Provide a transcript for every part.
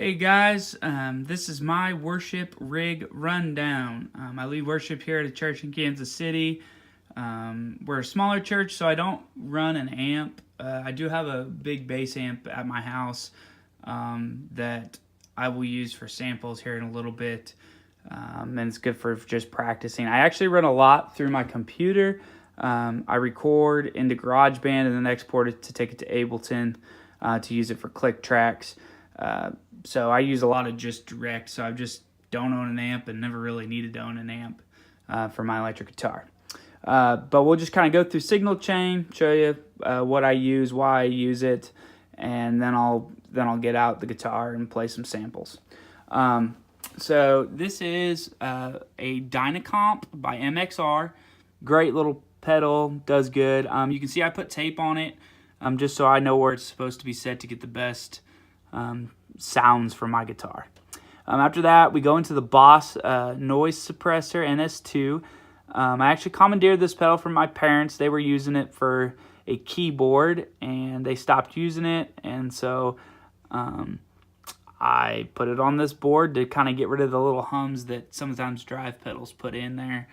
Hey guys, this is my worship rig rundown. I lead worship here at a church in Kansas City. We're a smaller church, so I don't run an amp. I do have a big bass amp at my house that I will use for samples here in a little bit, and it's good for just practicing. I actually run a lot through my computer. I record into GarageBand and then export it to take it to Ableton to use it for click tracks. So I use a lot of just direct, so I just don't own an amp and never really needed to own an amp for my electric guitar. But we'll just kind of go through signal chain, show you what I use, why I use it, and then I'll get out the guitar and play some samples. So this is a Dynacomp by MXR. Great little pedal, does good. You can see I put tape on it just so I know where it's supposed to be set to get the best sounds from my guitar. After that, we go into the Boss noise suppressor NS2. I actually commandeered this pedal from my parents. They were using it for a keyboard and they stopped using it, and so I put it on this board to kind of get rid of the little hums that sometimes drive pedals put in there.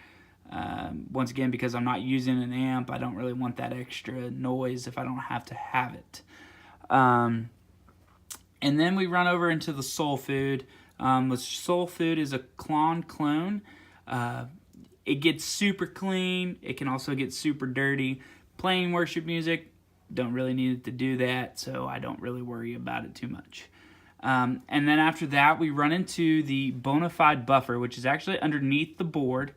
Once again, because I'm not using an amp, I don't really want that extra noise if I don't have to have it. And then we run over into the Soul Food. The Soul Food is a Klon clone. It gets super clean. It can also get super dirty. Playing worship music, don't really need it to do that, so I don't really worry about it too much. And then after that, we run into the Bonafide buffer, which is actually underneath the board.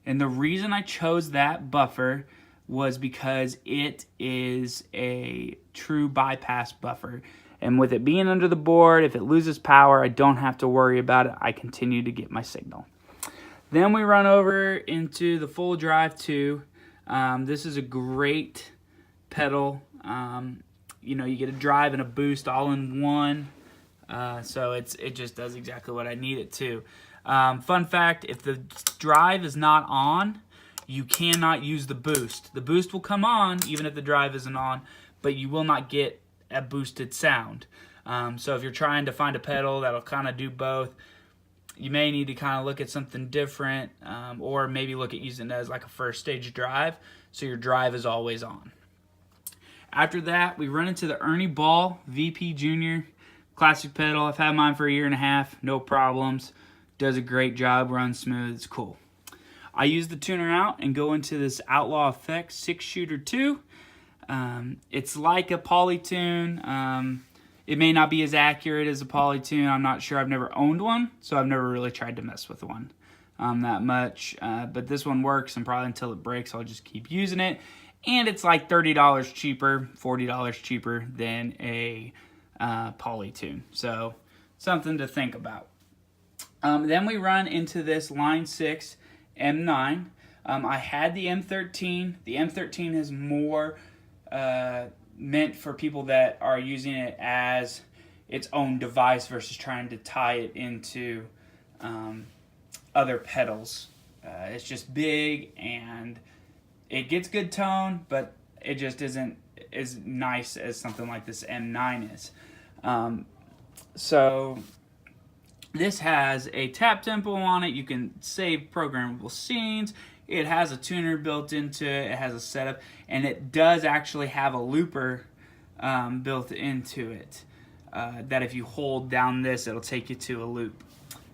And the reason I chose that buffer was because it is a true bypass buffer. And with it being under the board, if it loses power, I don't have to worry about it. I continue to get my signal. Then we run over into the Full Drive 2. This is a great pedal. You get a drive and a boost all in one. So it just does exactly what I need it to. Fun fact, if the drive is not on, you cannot use the boost. The boost will come on even if the drive isn't on, but you will not get a boosted sound. So if you're trying to find a pedal that'll kind of do both, you may need to kind of look at something different, or maybe look at using it as like a first stage drive, so your drive is always on. After that, we run into the Ernie Ball VP Junior classic pedal. I've had mine for 1.5 years, no problems. Does a great job, runs smooth, it's cool. I use the tuner out and go into this Outlaw Effects 6-shooter 2. It's like a Polytune. It may not be as accurate as a Polytune. I'm not sure. I've never owned one, so I've never really tried to mess with one that much. But this one works, and probably until it breaks, I'll just keep using it. And it's like $30 cheaper, $40 cheaper than a Polytune. So something to think about. Then we run into this Line 6 M9. I had the M13. The M13 has more meant for people that are using it as its own device versus trying to tie it into other pedals. It's just big and it gets good tone, but it just isn't as nice as something like this M9 is. So this has a tap tempo on it. You can save programmable scenes. It has a tuner built into it. It has a setup, and it does actually have a looper built into it. That if you hold down this, it'll take you to a loop,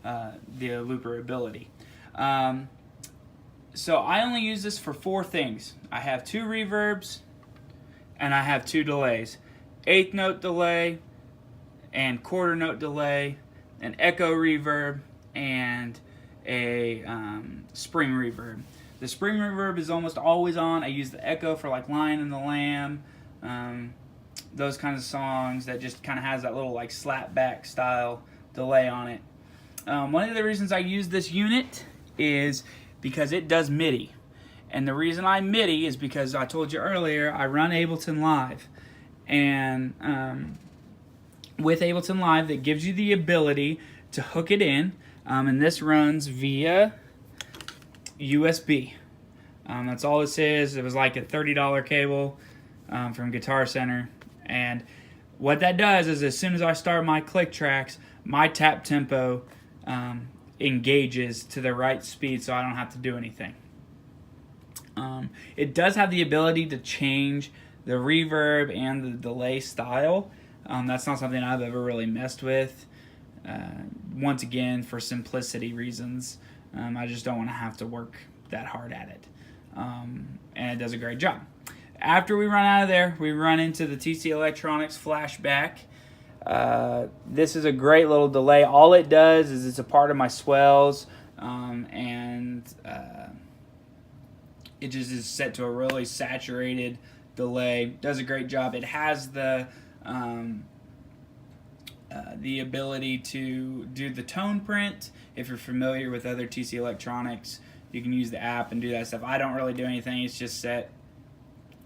the looper ability. So I only use this for 4 things. I have 2 reverbs, and I have 2 delays: 1/8 note delay and 1/4 note delay, an echo reverb, and a spring reverb. The spring reverb is almost always on. I use the echo for like Lion and the Lamb, those kinds of songs that just kind of has that little like slap back style delay on it. One of the reasons I use this unit is because it does MIDI. And the reason I MIDI is because I told you earlier, I run Ableton Live. And with Ableton Live, that gives you the ability to hook it in, and this runs via USB. That's all this is. It was like a $30 cable from Guitar Center, and what that does is as soon as I start my click tracks, my tap tempo engages to the right speed so I don't have to do anything. It does have the ability to change the reverb and the delay style. That's not something I've ever really messed with. Once again, for simplicity reasons, I just don't want to have to work that hard at it. And it does a great job. After we run out of there, we run into the TC Electronics Flashback. This is a great little delay. All it does is it's a part of my swells, and it just is set to a really saturated delay. Does a great job. It has the ability to do the tone print. If you're familiar with other TC Electronics, you can use the app and do that stuff. I don't really do anything. It's just set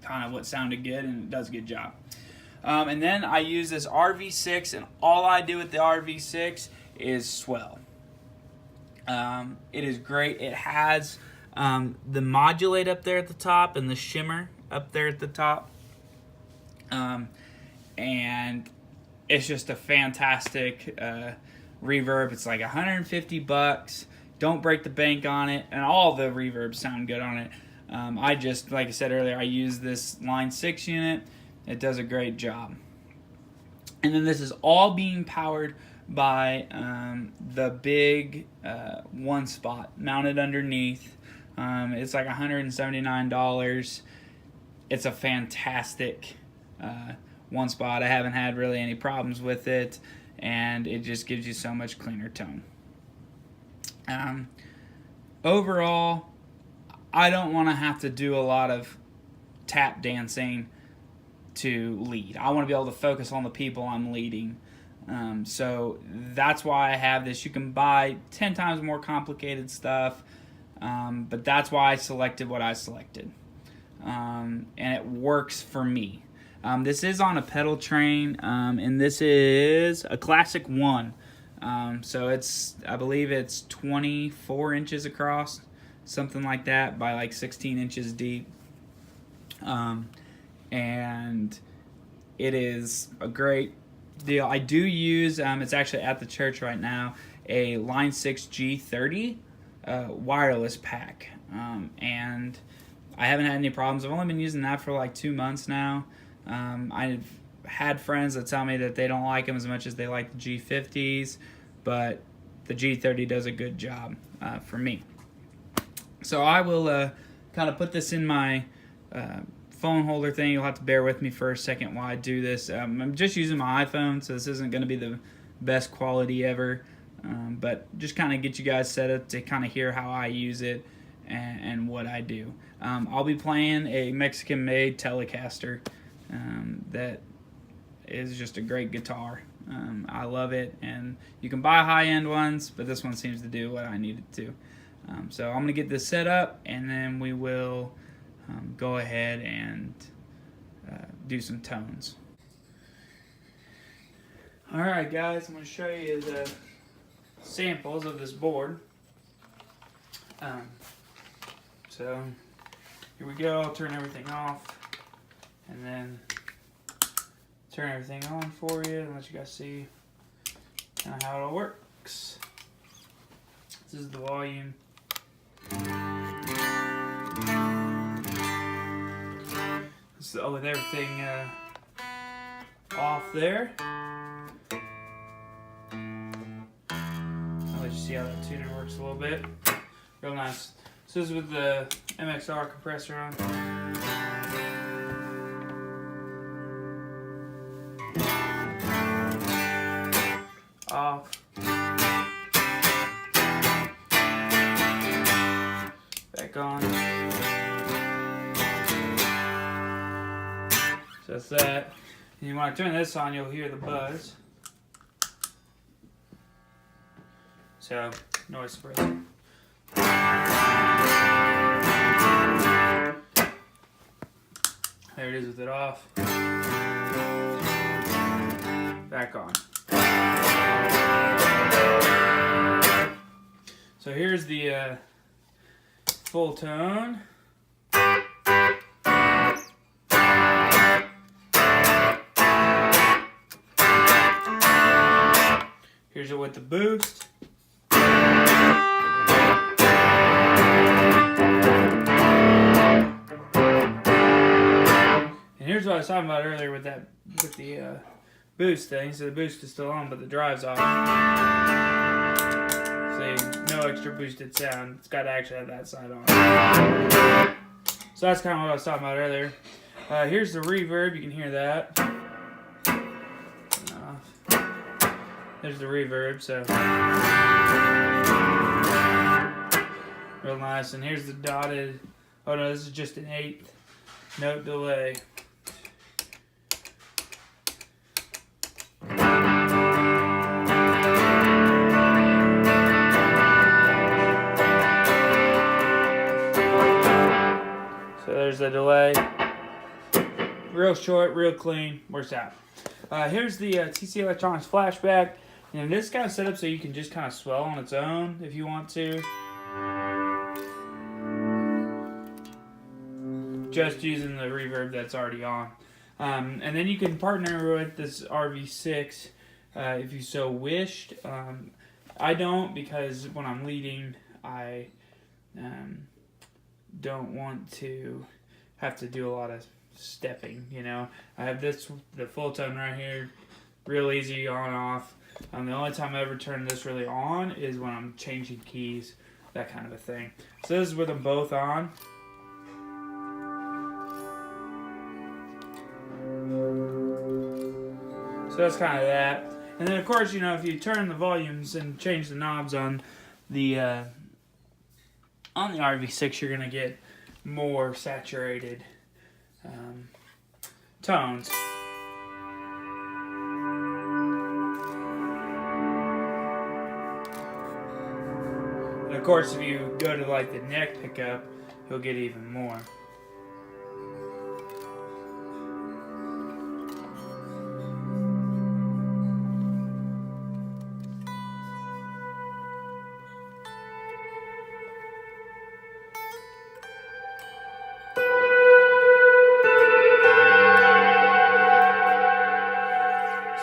kind of what sounded good, and it does a good job. And then I use this RV6, and all I do with the RV6 is swell. It is great. It has the modulate up there at the top and the shimmer up there at the top. And it's just a fantastic reverb. It's like $150. Don't break the bank on it, and all the reverbs sound good on it. I just, like I said earlier, I use this Line 6 unit. It does a great job. And then this is all being powered by the big one spot mounted underneath. It's like $179. It's a fantastic one spot. I haven't had really any problems with it, and it just gives you so much cleaner tone. Overall, I don't want to have to do a lot of tap dancing to lead. I want to be able to focus on the people I'm leading. So that's why I have this. You can buy 10 times more complicated stuff, but that's why I selected what I selected. And it works for me. This is on a pedal train, and this is a Classic 1. So it's, I believe it's 24 inches across, something like that, by like 16 inches deep. And it is a great deal. I do use, it's actually at the church right now, a Line 6 G30 wireless pack. And I haven't had any problems. I've only been using that for like 2 months now. I've had friends that tell me that they don't like them as much as they like the G50s, but the G30 does a good job for me. So I will kind of put this in my phone holder thing. You'll have to bear with me for a second while I do this. I'm just using my iPhone, so this isn't going to be the best quality ever, but just kind of get you guys set up to kind of hear how I use it and what I do. I'll be playing a Mexican-made Telecaster that is just a great guitar. I love it, and you can buy high-end ones, but this one seems to do what I need it to. So I'm going to get this set up, and then we will go ahead and do some tones. Alright guys, I'm going to show you the samples of this board. So here we go. I'll turn everything off and then turn everything on for you and let you guys see kind of how it all works. This is the volume. So with everything off there, I'll let you see how that tuner works a little bit. Real nice. So this is with the MXR compressor on. Off. Back on. So that's that. And when I turn this on, you'll hear the buzz. So, noise suppression. There it is with it off. Back on. So here's the full tone. it with the boost. And here's what I was talking about earlier with the boost thing. So the boost is still on, but the drive's off. See, no extra boosted sound. It's got to actually have that side on. So that's kind of what I was talking about earlier. Here's the reverb. You can hear that. There's the reverb. So real nice. And here's the dotted. Oh no, this is just an 8th note delay. So there's the delay. Real short, real clean, works out. Here's the TC Electronics flashback. And this kind of set up so you can just kind of swell on its own if you want to. Just using the reverb that's already on. And then you can partner with this RV6 if you so wished. I don't, because when I'm leading, I don't want to have to do a lot of stepping, you know. I have the full tone right here, real easy on off. The only time I ever turn this really on is when I'm changing keys, that kind of a thing. So this is with them both on. So that's kind of that. And then of course, you know, if you turn the volumes and change the knobs on the RV6, you're gonna get more saturated tones. And of course, if you go to like the neck pickup, you'll get even more.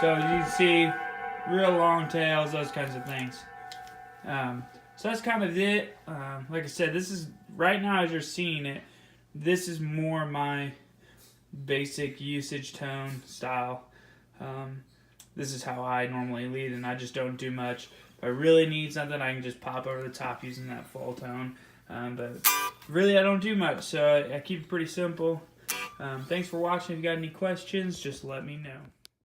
So as you can see, real long tails, those kinds of things. So that's kind of it. Like I said, this is, right now as you're seeing it, this is more my basic usage tone style. This is how I normally lead, and I just don't do much. If I really need something, I can just pop over the top using that full tone. But really I don't do much, so I keep it pretty simple. Thanks for watching. If you got any questions, just let me know.